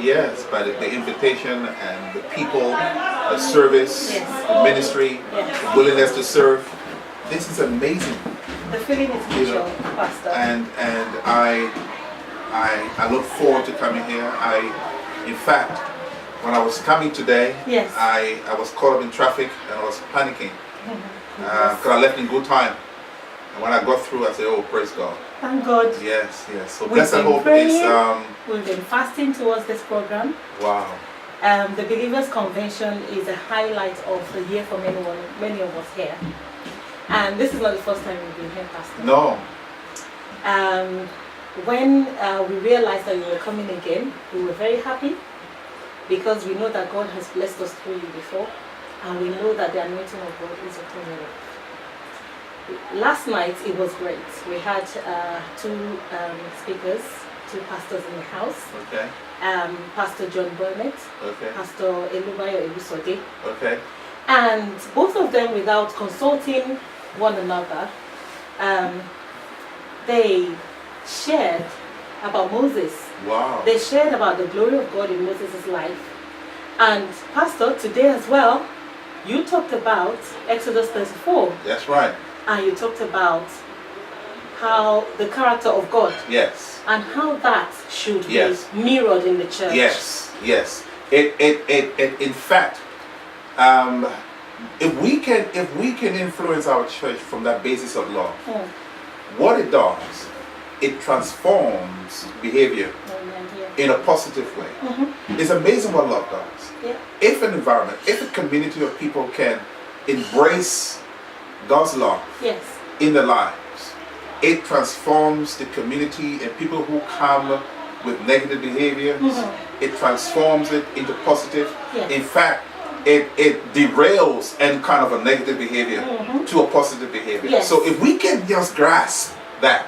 Yes, by the invitation and the people, the service, the ministry, the willingness to serve. This is amazing. The feeling is mutual, Pastor. And I look forward to coming here. In fact, when I was coming today, I was caught up in traffic and I was panicking because I left in good time. And when I got through, I said, "Oh, praise God." Thank God. Yes. So we've blessed hope is. We've been fasting towards this program. Wow. The Believers Convention is a highlight of the year for many of us here. And this is not the first time we've been here, Pastor. No. When we realized that you were coming again, we were very happy because we know that God has blessed us through you before, and we know that the anointing of God is upon your life. Last night it was great. We had two speakers, two pastors in the house. Okay. Pastor John Burnett, Pastor Elubayo Ebusode. Okay. And both of them, without consulting one another, they shared about Moses. Wow. They shared about the glory of God in Moses' life. And Pastor, today as well, you talked about Exodus 34. That's right. And you talked about how the character of God. Yes. And how that should be mirrored in the church. Yes. It in fact, if we can influence our church from that basis of love, what it does, it transforms behavior in a positive way. It's amazing what love does. If an environment, if a community of people can embrace God's love in their lives, it transforms the community, and people who come with negative behavior, it transforms it into positive. In fact, it derails any kind of a negative behavior to a positive behavior. So if we can just grasp that,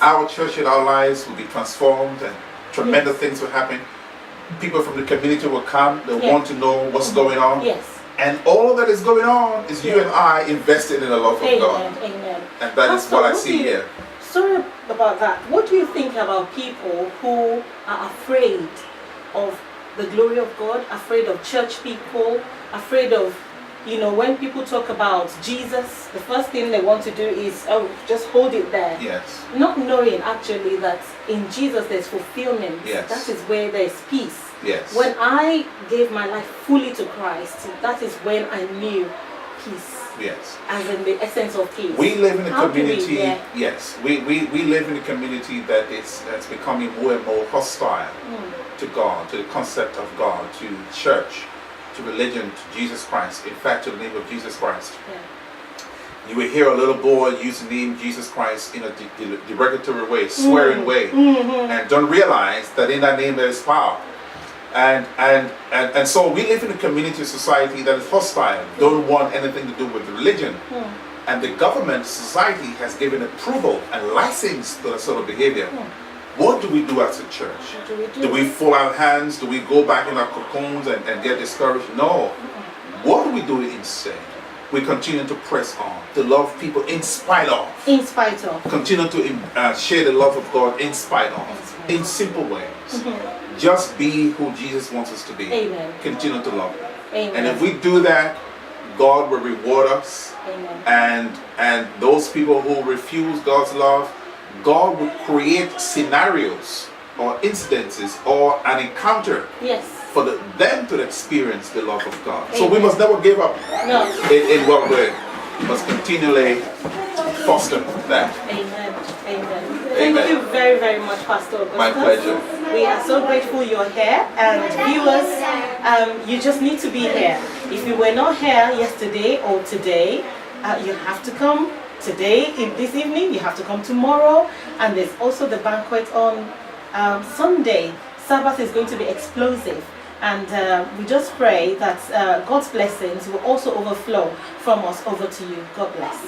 our church and our lives will be transformed, and tremendous things will happen. People from the community will come, they want to know what's going on. And all that is going on is you and I invested in the love of God. Amen. And that is what I see here. Sorry about that. What do you think about people who are afraid of the glory of God, afraid of church people, afraid of, when people talk about Jesus, the first thing they want to do is, just hold it there. Not knowing actually that in Jesus there's fulfillment. That is where there's peace. When I gave my life fully to Christ, that is when I knew peace. As in the essence of peace. We live in a community, we live in a community that's becoming more and more hostile to God, to the concept of God, to church, to religion, to Jesus Christ, in fact to the name of Jesus Christ. You will hear a little boy use the name Jesus Christ in a derogatory way, swearing way, and don't realize that in that name there is power. And so we live in a community society that is hostile, don't want anything to do with religion. And the government, society has given approval and license to that sort of behavior. What do we do as a church? Do we fold our hands? Do we go back in our cocoons and get discouraged? No. What do we do instead? We continue to press on, to love people in spite of. Continue to share the love of God in spite of. In simple ways. Just be who Jesus wants us to be. Continue to love Him. And if we do that, God will reward us. And those people who refuse God's love, God will create scenarios or incidences or an encounter for them to experience the love of God. So we must never give up in what we're doing. We must continually foster that. Thank you very, very much, Pastor Augustus. My pleasure. We are so grateful you're here, and viewers, you just need to be here. If you were not here yesterday or today, you have to come today, this evening, you have to come tomorrow, and there's also the banquet on Sunday. Sabbath is going to be explosive, and we just pray that God's blessings will also overflow from us over to you. God bless.